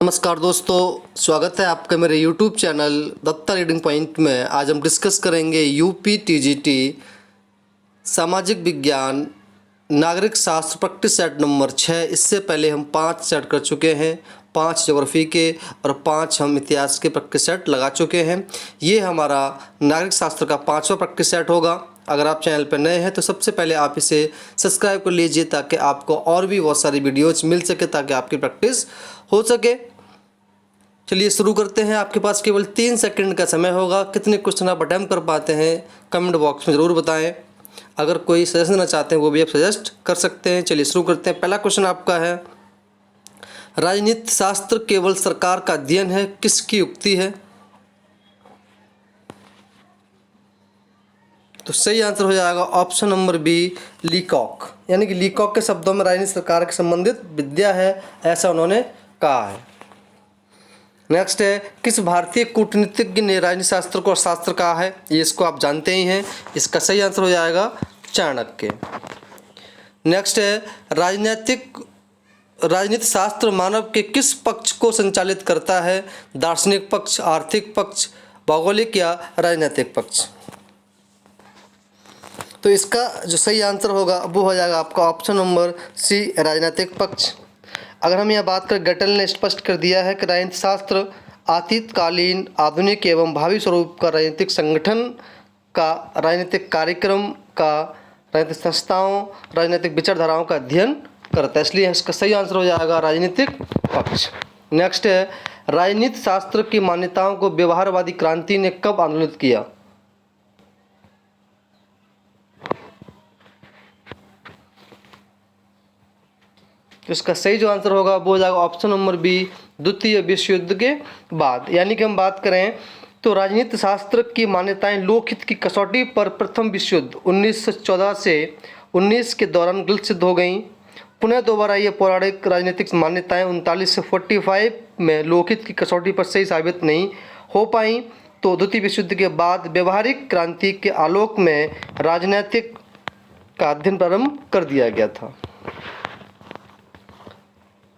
नमस्कार दोस्तों, स्वागत है आपका मेरे YouTube channel Datta reading point में। आज हम डिस्कस करेंगे यूपी टीजीटी सामाजिक विज्ञान नागरिक शास्त्र प्रैक्टिस सेट नंबर 6। इससे पहले हम 5 सेट कर चुके हैं, 5 ज्योग्राफी के और 5 हम इतिहास के प्रैक्टिस सेट लगा चुके हैं। ये हमारा नागरिक शास्त्र का 5वां प्रैक्टिस सेट होगा। अगर आप चैनल पर नए हैं तो सबसे पहले आप इसे सब्सक्राइब कर लीजिए ताकि आपको और भी बहुत सारी वीडियोज़ मिल सके, ताकि आपकी प्रैक्टिस हो सके। चलिए शुरू करते हैं। आपके पास केवल 3 सेकंड का समय होगा। कितने क्वेश्चन आप अटेम्प्ट कर पाते हैं कमेंट बॉक्स में ज़रूर बताएं। अगर कोई सजेशन देना चाहते हैं वो भी आप सजेस्ट कर सकते हैं। चलिए शुरू करते हैं। पहला क्वेश्चन आपका है, राजनीति शास्त्र केवल सरकार का अध्ययन है, किसकी युक्ति है? तो सही आंसर हो जाएगा ऑप्शन नंबर बी, लीकॉक। यानी कि लीकॉक के शब्दों में राजनीति सरकार के संबंधित विद्या है, ऐसा उन्होंने कहा है। नेक्स्ट है, किस भारतीय कूटनीतिज्ञ ने राजनीति शास्त्र को शास्त्र कहा है? ये इसको आप जानते ही हैं। इसका सही आंसर हो जाएगा चाणक्य। नेक्स्ट है, राजनीति शास्त्र मानव के किस पक्ष को संचालित करता है? दार्शनिक पक्ष, आर्थिक पक्ष, भौगोलिक या राजनीतिक पक्ष? तो इसका जो सही आंसर होगा वो हो जाएगा आपका ऑप्शन नंबर सी, राजनीतिक पक्ष। अगर हम यह बात करें, गटल ने स्पष्ट कर दिया है कि राजनीति शास्त्र अतीतकालीन, आधुनिक एवं भावी स्वरूप का राजनीतिक संगठन का, राजनीतिक कार्यक्रम का, राजनीतिक संस्थाओं, राजनीतिक विचारधाराओं का अध्ययन करता है। इसलिए इसका सही आंसर हो जाएगा राजनीतिक पक्ष। नेक्स्ट है, राजनीति शास्त्र की मान्यताओं को व्यवहारवादी क्रांति ने कब आंदोलित किया? तो इसका सही जो आंसर होगा वो हो जाएगा ऑप्शन नंबर बी, द्वितीय विश्व युद्ध के बाद। यानी कि हम बात करें तो राजनीति शास्त्र की मान्यताएं लोकहित की कसौटी पर प्रथम विश्व युद्ध 1914 से 19 के दौरान गलत सिद्ध हो गई। पुनः दोबारा ये पौराणिक राजनीतिक मान्यताएं 39 से 45 में लोकहित की कसौटी पर सही साबित नहीं हो पाई। तो द्वितीय विश्व युद्ध के बाद व्यवहारिक क्रांति के आलोक में राजनीतिक का अध्ययन प्रारंभ कर दिया गया था।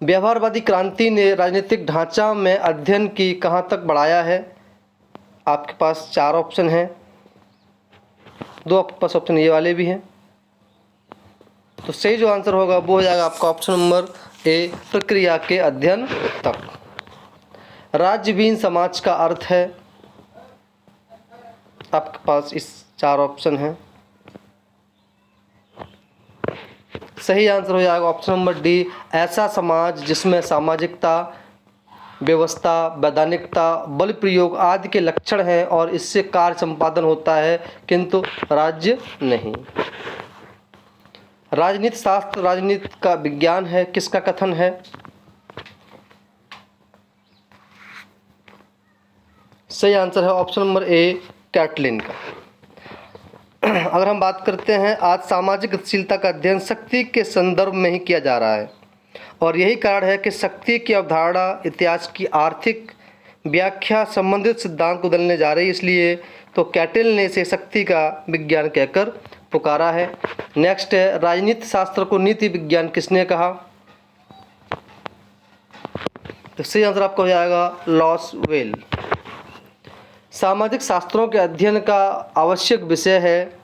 व्यवहारवादी क्रांति ने राजनीतिक ढांचा में अध्ययन की कहाँ तक बढ़ाया है? आपके पास 4 ऑप्शन हैं, 2 आपके पास ऑप्शन ये वाले भी हैं। तो सही जो आंसर होगा वो हो जाएगा आपका ऑप्शन नंबर ए, प्रक्रिया के अध्ययन तक। राज्यविहीन समाज का अर्थ है, आपके पास इस 4 ऑप्शन हैं। सही आंसर हो जाएगा ऑप्शन नंबर डी, ऐसा समाज जिसमें सामाजिकता, व्यवस्था, वैधानिकता, बल प्रयोग आदि के लक्षण हैं और इससे कार्य संपादन होता है किंतु राज्य नहीं। राजनीति शास्त्र राजनीति का विज्ञान है, किसका कथन है? सही आंसर है ऑप्शन नंबर ए, कैटलिन का। अगर हम बात करते हैं, आज सामाजिक गतिशीलता का अध्ययन शक्ति के संदर्भ में ही किया जा रहा है और यही कारण है कि शक्ति की अवधारणा इतिहास की आर्थिक व्याख्या संबंधित सिद्धांत को बदलने जा रही है। इसलिए तो कैटल ने इसे शक्ति का विज्ञान कहकर पुकारा है। नेक्स्ट है, राजनीति शास्त्र को नीति विज्ञान किसने कहा? तो सही आंसर आपका हो जाएगा लॉसवेल। सामाजिक शास्त्रों के अध्ययन का आवश्यक विषय है,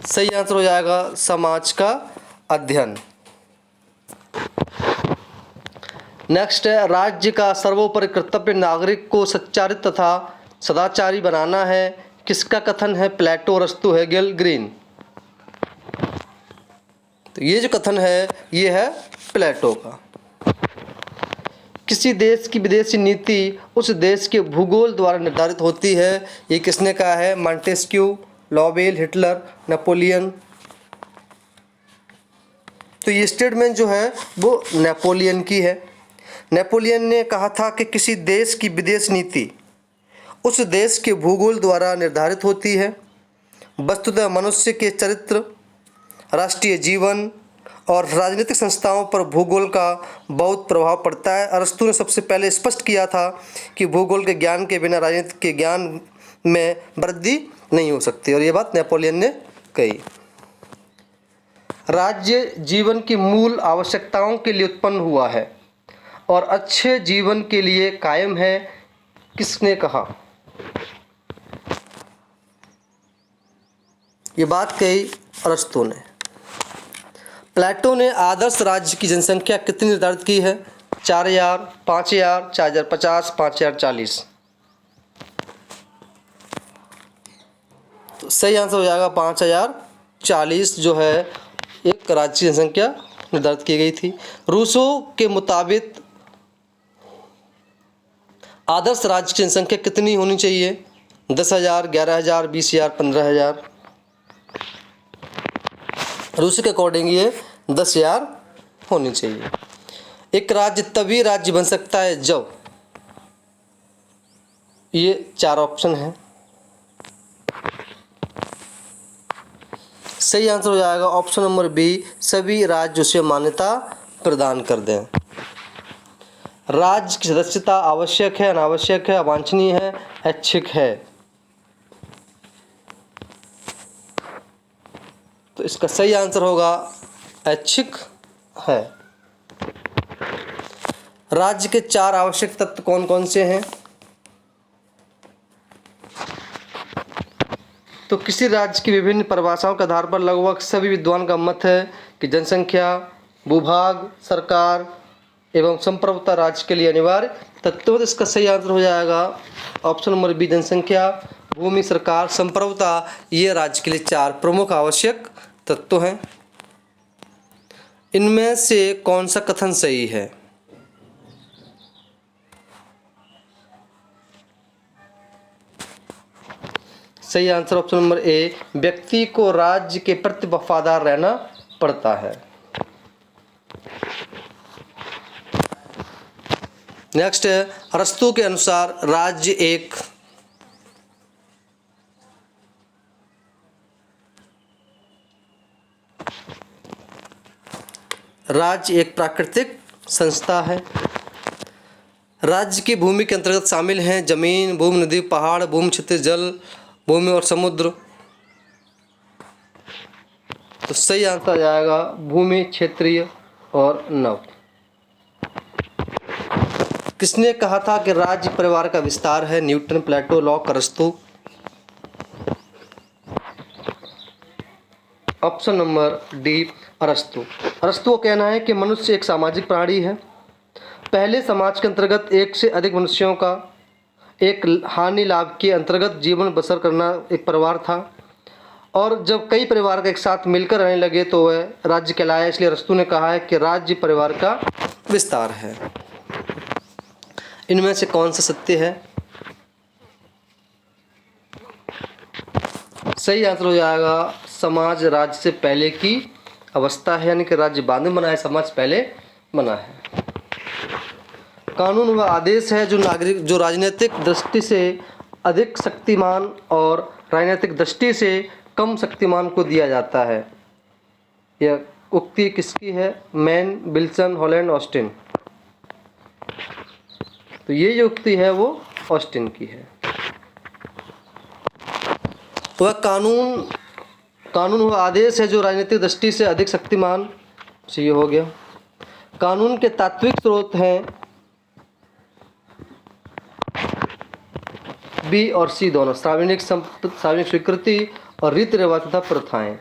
सही आंसर हो जाएगा समाज का अध्ययन। नेक्स्ट है, राज्य का सर्वोपरि कर्तव्य नागरिक को सच्चारित्र तथा सदाचारी बनाना है, किसका कथन है? प्लेटो, अरस्तु, हेगेल, ग्रीन? तो ये जो कथन है ये है प्लेटो का। किसी देश की विदेशी नीति उस देश के भूगोल द्वारा निर्धारित होती है, ये किसने कहा है? मॉन्टेस्क्यू, लॉबेल, हिटलर, नेपोलियन? तो ये स्टेटमेंट जो है वो नेपोलियन की है। नेपोलियन ने कहा था कि किसी देश की विदेश नीति उस देश के भूगोल द्वारा निर्धारित होती है। वस्तुतः मनुष्य के चरित्र, राष्ट्रीय जीवन और राजनीतिक संस्थाओं पर भूगोल का बहुत प्रभाव पड़ता है। अरस्तु ने सबसे पहले स्पष्ट किया था कि भूगोल के ज्ञान के बिना राजनीति के ज्ञान में वृद्धि नहीं हो सकती और ये बात नेपोलियन ने कही। राज्य जीवन की मूल आवश्यकताओं के लिए उत्पन्न हुआ है और अच्छे जीवन के लिए कायम है, किसने कहा? ये बात कही अरस्तु ने। प्लेटो ने आदर्श राज्य की जनसंख्या कितनी निर्धारित की है? 4000, 5000, 4050, 5040। तो सही आंसर हो जाएगा 5040 जो है एक राज्य की जनसंख्या निर्धारित की गई थी। रूसो के मुताबिक आदर्श राज्य की जनसंख्या कितनी होनी चाहिए? 10,000, 11,000, 20,000, 15,000। रूस के अकॉर्डिंग ये 10,000 होनी चाहिए। एक राज्य तभी राज्य बन सकता है जब, ये 4 ऑप्शन हैं। सही आंसर हो जाएगा ऑप्शन नंबर बी, सभी राज्य उसे मान्यता प्रदान कर दें। राज्य की सदस्यता आवश्यक है, अनावश्यक है, अवांछनीय है, ऐच्छिक है? तो इसका सही आंसर होगा ऐच्छिक है। राज्य के 4 आवश्यक तत्व कौन कौन से हैं? तो किसी राज्य की विभिन्न परिभाषाओं के आधार पर लगभग सभी विद्वान का मत है कि जनसंख्या, भूभाग, सरकार एवं संप्रभुता राज्य के लिए अनिवार्य तत्व। इसका सही आंसर हो जाएगा ऑप्शन नंबर बी, जनसंख्या, भूमि, सरकार, संप्रभुता। ये राज्य के लिए 4 प्रमुख आवश्यक तत्व हैं। इनमें से कौन सा कथन सही है? सही आंसर ऑप्शन नंबर ए, व्यक्ति को राज्य के प्रति वफादार रहना पड़ता है। नेक्स्ट है, अरस्तु के अनुसार राज्य एक प्राकृतिक संस्था है। राज्य की भूमि के अंतर्गत शामिल हैं जमीन, भूमि, नदी, पहाड़, भूमि क्षेत्र, जल भूमि और समुद्र। तो सही आंसर आ जाएगा भूमि, क्षेत्रीय और नव। किसने कहा था कि राज्य परिवार का विस्तार है? न्यूटन, प्लेटो, लॉक, अरस्तु। ऑप्शन नंबर डी, अरस्तु। अरस्तु का कहना है कि मनुष्य एक सामाजिक प्राणी है। पहले समाज के अंतर्गत एक से अधिक मनुष्यों का एक हानि लाभ के अंतर्गत जीवन बसर करना एक परिवार था, और जब कई परिवार एक साथ मिलकर रहने लगे तो वह राज्य कहलाया। इसलिए अरस्तु ने कहा है कि राज्य परिवार का विस्तार है। इनमें से कौन सा सत्य है? सही आंसर हो जाएगा समाज राज्य से पहले की अवस्था है, यानी कि राज्य बाद में बना है, समाज पहले बना है। कानून वह आदेश है जो राजनीतिक दृष्टि से अधिक शक्तिमान और राजनीतिक दृष्टि से कम शक्तिमान को दिया जाता है। यह उक्ति किसकी है? Man, Wilson, Holland, Austin. तो ये जो उक्ति है वो ऑस्टिन की है। वह कानून वह आदेश है जो राजनीतिक दृष्टि से अधिक शक्तिमान, से ये हो गया। कानून के तात्विक स्रोत हैं बी और सी दोनों, सार्वजनिक स्वीकृति और रीति रिवाज तथा प्रथाएं।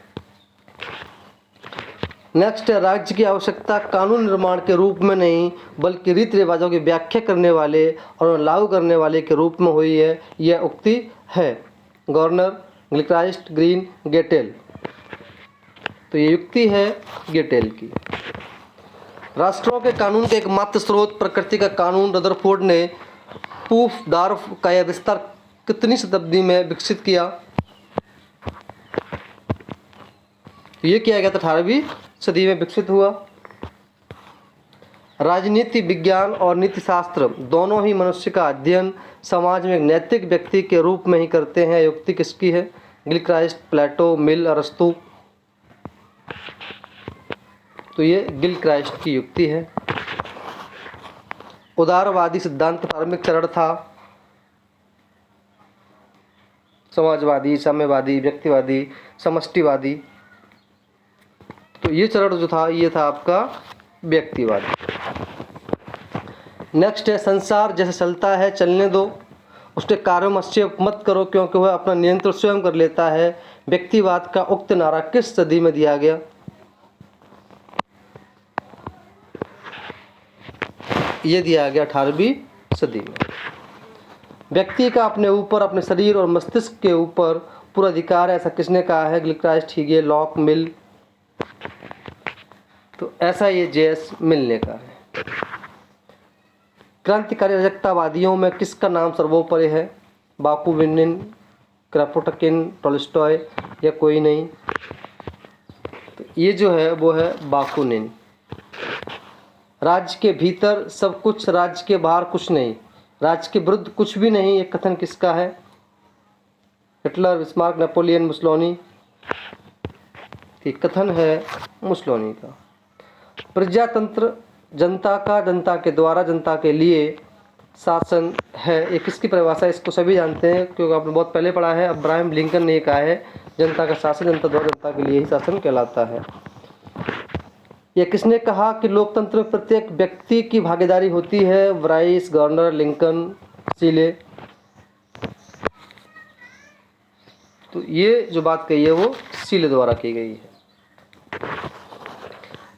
नेक्स्ट है, राज्य की आवश्यकता कानून निर्माण के रूप में नहीं बल्कि रीति रिवाजों की व्याख्या करने वाले और लागू करने वाले के रूप में हुई है। यह उक्ति है गवर्नर, ग्लिक्राइस्ट, ग्रीन, गेटेल। तो ये युक्ति है गेटेल की। राष्ट्रों के कानून के एकमात्र स्रोत प्रकृति का कानून। रदरफोर्ड ने पूफडार्फ का यह विस्तार कितनी शताब्दी में विकसित किया? ये किया गया था 18वीं सदी में विकसित हुआ। राजनीति विज्ञान और नीतिशास्त्र दोनों ही मनुष्य का अध्ययन समाज में एक नैतिक व्यक्ति के रूप में ही करते हैं। युक्ति किसकी है? गिलक्राइस्ट, प्लेटो, मिल, अरस्तु। तो ये गिलक्राइस्ट की युक्ति है। उदारवादी सिद्धांत प्रारंभिक चरण था। समाजवादी, साम्यवादी, व्यक्तिवादी, समष्टिवादी। तो ये चरण जो था ये था आपका व्यक्तिवाद। नेक्स्ट है संसार जैसे चलता है चलने दो, उसके कार्यों में हस्तक्षेप मत करो क्योंकि वह अपना नियंत्रण स्वयं कर लेता है। व्यक्तिवाद का उक्त नारा किस सदी में दिया गया? ये दिया गया 18वीं सदी में। व्यक्ति का अपने ऊपर, अपने शरीर और मस्तिष्क के ऊपर पूरा अधिकार है, ऐसा किसने कहा है? ग्लिक्राइस्ट, हीगे, लॉक, मिल। तो ऐसा ये जेएस मिल ने कहा है। क्रांतिकारी रजकतावादियों में किसका नाम सर्वोपरि है? बाकुनिन, क्रेपोटकिन, टॉल्स्टॉय या कोई नहीं? तो ये जो है वो है बाकुनिन। राज्य के भीतर सब कुछ, राज्य के बाहर कुछ नहीं, राज्य के विरुद्ध कुछ भी नहीं, ये कथन किसका है? Hitler, Bismarck, Napoleon, Mussolini. ये कथन है मुसोलिनी का। प्रजातंत्र जनता का, जनता के द्वारा, जनता के लिए शासन है, ये किसकी परिभाषा है? इसको सभी जानते हैं क्योंकि आपने बहुत पहले पढ़ा है। अब्राहम लिंकन ने कहा है जनता का शासन जनता द्वारा, जनता के लिए ही शासन कहलाता है। यह किसने कहा कि लोकतंत्र में प्रत्येक व्यक्ति की भागीदारी होती है? Rice, governor, Lincoln, Seeley. तो ये जो बात कही है वो सीले द्वारा की गई है।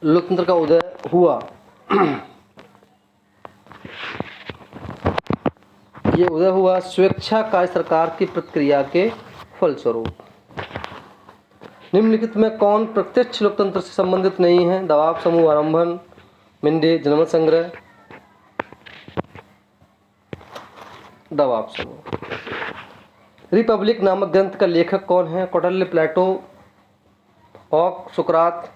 लोकतंत्र का उदय हुआ ये उदय हुआ स्वेच्छाकारी सरकार की प्रतिक्रिया के फलस्वरूप। निम्नलिखित में कौन प्रत्यक्ष लोकतंत्र से संबंधित नहीं है? दबाव समूह, आरंभन, मिंडे, जनमत संग्रह। दबाव समूह। रिपब्लिक नामक ग्रंथ का लेखक कौन है? कौटिल्य, प्लेटो, ऑक, सुकरात।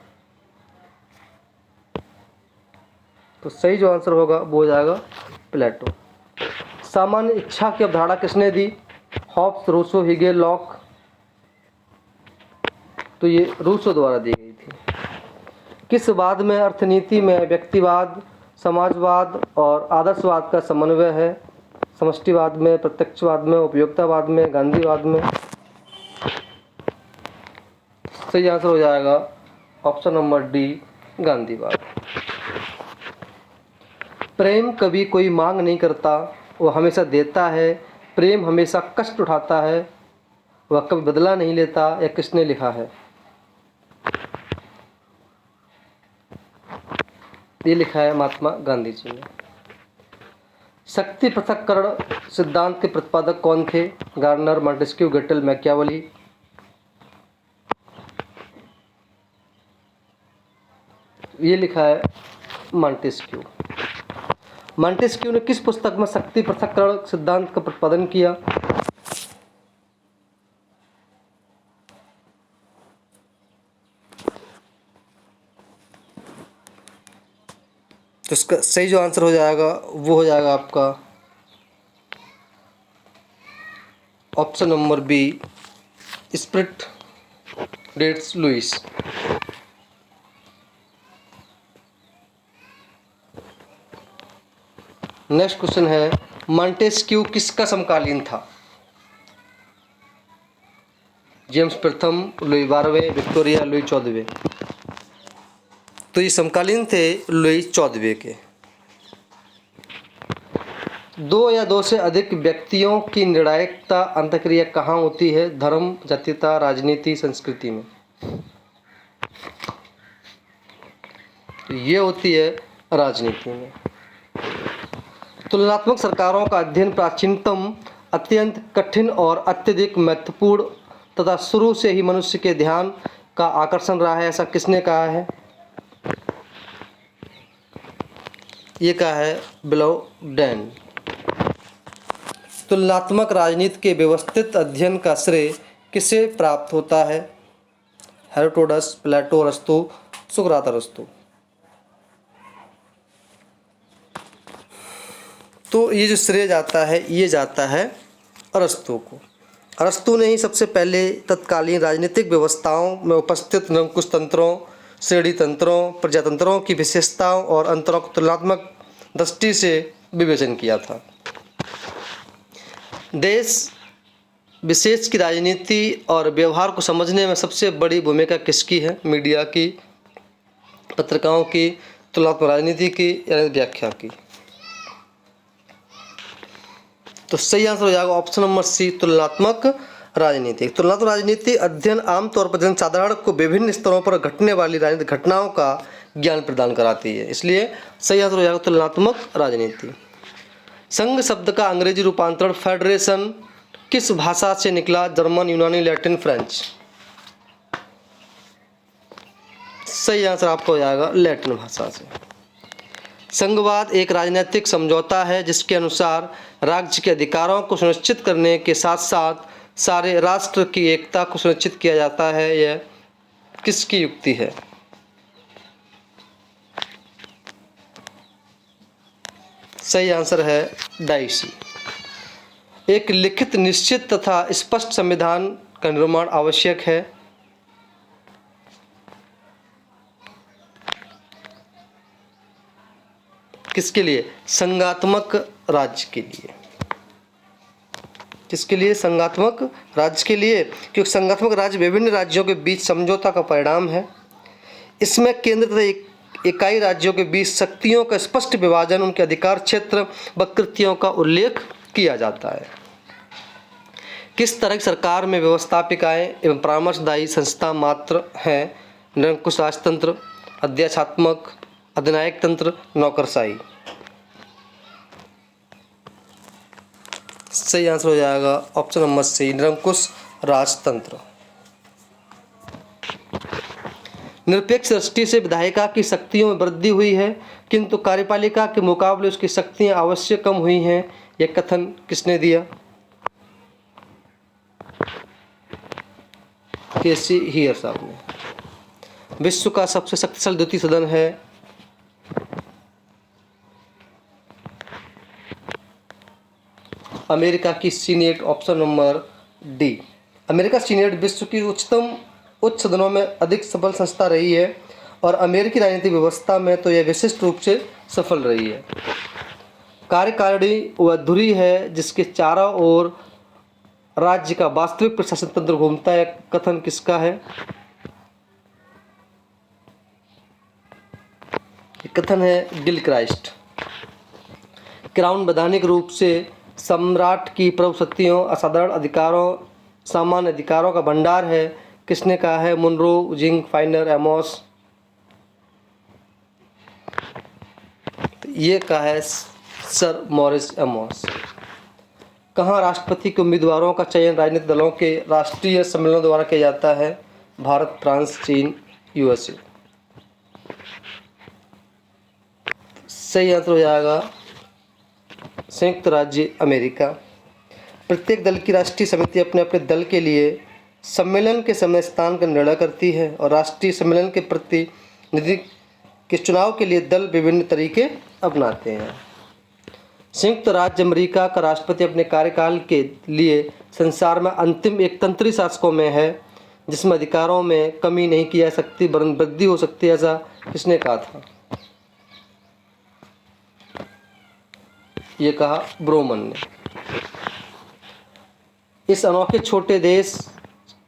तो सही जो आंसर होगा वो हो जाएगा प्लेटो। सामान्य इच्छा की अवधारणा किसने दी? हॉब्स, रूसो, हीगे, लॉक। तो ये रूसो द्वारा दी गई थी। किस वाद में, अर्थनीति में, व्यक्तिवाद, समाजवाद और आदर्शवाद का समन्वय है? समष्टिवाद में, प्रत्यक्षवाद में, उपयोगितावाद में, गांधीवाद में। सही आंसर हो जाएगा ऑप्शन नंबर डी, गांधीवाद। प्रेम कभी कोई मांग नहीं करता, वह हमेशा देता है। प्रेम हमेशा कष्ट उठाता है, वह कभी बदला नहीं लेता। यह किसने लिखा है? ये लिखा है महात्मा गांधी जी ने। शक्ति पृथक्करण सिद्धांत के प्रतिपादक कौन थे? Garner, Montesquieu, Gettell, Machiavelli. ये लिखा है मॉन्टेस्क्यू। मॉन्टेस्क्यू ने किस पुस्तक में शक्ति पृथक्करण सिद्धांत का प्रतिपादन किया? तो इसका सही जो आंसर हो जाएगा वो हो जाएगा आपका ऑप्शन नंबर बी, स्पिरिट डेट्स लुइस। नेक्स्ट क्वेश्चन है मॉन्टेस्क्यू किसका समकालीन था? जेम्स प्रथम, लुई 12वें, विक्टोरिया, लुई 14वें। तो ये समकालीन थे लुई 14वें के। दो या दो से अधिक व्यक्तियों की निर्णायकता अंतःक्रिया कहाँ होती है? धर्म, जातीयता, राजनीति, संस्कृति में। तो ये होती है राजनीति में। तुलनात्मक सरकारों का अध्ययन प्राचीनतम, अत्यंत कठिन और अत्यधिक महत्वपूर्ण तथा शुरू से ही मनुष्य के ध्यान का आकर्षण रहा है, ऐसा किसने कहा है? ये कहा है ब्लौडेन। तुलनात्मक राजनीति के व्यवस्थित अध्ययन का श्रेय किसे प्राप्त होता है? हेरोडोटस, प्लेटो, अरस्तू, सुकरात, अरस्तू। तो ये जो श्रेय जाता है ये जाता है अरस्तू को। अरस्तू ने ही सबसे पहले तत्कालीन राजनीतिक व्यवस्थाओं में उपस्थित निरंकुश तंत्रों, श्रेणी तंत्रों, प्रजातंत्रों की विशेषताओं और अंतरों को तुलनात्मक दृष्टि से विवेचन किया था। देश विशेष की राजनीति और व्यवहार को समझने में सबसे बड़ी भूमिका किसकी है? मीडिया की। पत्रिकाओं की, तुलनात्मक राजनीति की या व्याख्या की। तो सही आंसर हो जाएगा ऑप्शन नंबर सी, तुलनात्मक राजनीति। तुलनात्मक राजनीति अध्ययन आमतौर पर जनसाधारण को विभिन्न स्तरों पर घटने वाली राजनीतिक घटनाओं का ज्ञान प्रदान कराती है, इसलिए सही आंसर हो जाएगा तुलनात्मक राजनीति। संघ शब्द का अंग्रेजी रूपांतरण फेडरेशन किस भाषा से निकला? जर्मन, यूनानी, लैटिन, फ्रेंच। सही आंसर आपका हो जाएगा लैटिन भाषा से। संघवाद एक राजनीतिक समझौता है जिसके अनुसार राज्य के अधिकारों को सुनिश्चित करने के साथ साथ सारे राष्ट्र की एकता को सुनिश्चित किया जाता है। यह किसकी युक्ति है? सही आंसर है डाइसी। एक लिखित, निश्चित तथा स्पष्ट संविधान का निर्माण आवश्यक है। किसके लिए? संघात्मक राज्य के लिए। किसके लिए? संघात्मक राज्य के लिए, क्योंकि संघात्मक राज्य विभिन्न राज्यों के बीच समझौता का परिणाम है। इसमें केंद्र तथा इकाई राज्यों के बीच शक्तियों का स्पष्ट विभाजन, उनके अधिकार क्षेत्र व कृतियों का उल्लेख किया जाता है। किस तरह की सरकार में व्यवस्थापिकाएं एवं परामर्शदायी संस्था मात्र हैं? निरंकुश राजतंत्र, अध्यक्षात्मक, अधिनायक तंत्र, नौकरशाही। सही आंसर हो जाएगा ऑप्शन नंबर सी, निरंकुश राजतंत्र। निरपेक्ष दृष्टि से विधायिका की शक्तियों में वृद्धि हुई है किंतु कार्यपालिका के मुकाबले उसकी शक्तियां अवश्य कम हुई हैं। यह कथन किसने दिया? केसी हीयर साहब ने। विश्व का सबसे शक्तिशाली द्वितीय सदन है अमेरिका की senate, option number D. America senate विश्व की उच्च सदनों में अधिक सफल संस्था रही है और अमेरिकी राजनीतिक व्यवस्था में तो यह विशिष्ट रूप से सफल रही है। कार्यकारिणी वह धुरी है जिसके चारों ओर राज्य का वास्तविक प्रशासन तंत्र घूमता है। कथन किसका है? कथन है गिलक्राइस्ट। क्राउन वैधानिक रूप से सम्राट की प्रभुशक्तियों, असाधारण अधिकारों, सामान्य अधिकारों का भंडार है। किसने कहा है? मुनरो, जिंग, फाइनर, एमोस। ये कहा है सर मॉरिस एमोस। कहाँ राष्ट्रपति के उम्मीदवारों का चयन राजनीतिक दलों के राष्ट्रीय सम्मेलनों द्वारा किया जाता है? भारत, फ्रांस, चीन, यूएसए। सही आंसर हो जाएगा संयुक्त राज्य अमेरिका। प्रत्येक दल की राष्ट्रीय समिति अपने अपने दल के लिए सम्मेलन के समय स्थान का निर्णय करती है और राष्ट्रीय सम्मेलन के प्रतिनिधि के चुनाव के लिए दल विभिन्न तरीके अपनाते हैं। संयुक्त राज्य अमेरिका का राष्ट्रपति अपने कार्यकाल के लिए संसार में अंतिम एकतंत्री शासकों में है जिसमें अधिकारों में कमी नहीं की जा सकती वरन वृद्धि हो सकती है। ऐसा किसने कहा था? ये कहा ब्रोमन ने। इस अनोखे छोटे देश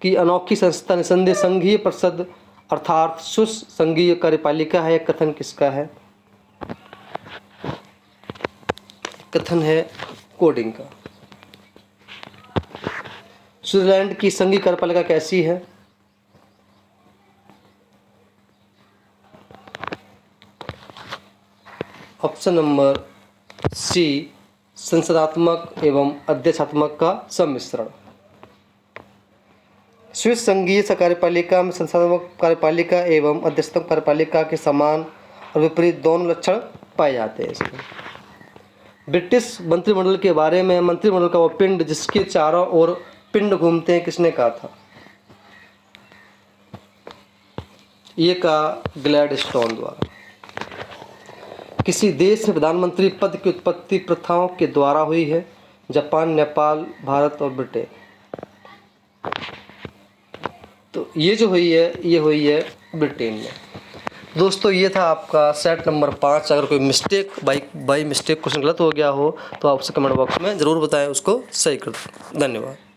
की अनोखी संस्था निसंदेह संघीय परिषद अर्थात स्विस संघीय कार्यपालिका है। कथन किसका है? कथन है कोडिंग का। स्विट्जरलैंड की संघीय कार्यपालिका कैसी है? ऑप्शन नंबर सी, संसदात्मक एवं अध्यक्षात्मक का सम्मिश्रण। स्विस संघीय कार्यपालिका में संसदात्मक कार्यपालिका एवं अध्यक्षात्मक कार्यपालिका के समान और विपरीत दोनों लक्षण पाए जाते हैं। इसमें ब्रिटिश मंत्रिमंडल के बारे में, मंत्रिमंडल का वो पिंड जिसके चारों ओर पिंड घूमते हैं, किसने कहा था? ये कहा ग्लैडस्टोन द्वारा। किसी देश में प्रधानमंत्री पद की उत्पत्ति प्रथाओं के द्वारा हुई है? जापान, नेपाल, भारत और ब्रिटेन। तो ये जो हुई है ये हुई है ब्रिटेन में। दोस्तों ये था आपका सेट नंबर 5। अगर कोई मिस्टेक बाई मिस्टेक क्वेश्चन गलत हो गया हो तो आप उसे कमेंट बॉक्स में ज़रूर बताएं, उसको सही कर दें। धन्यवाद।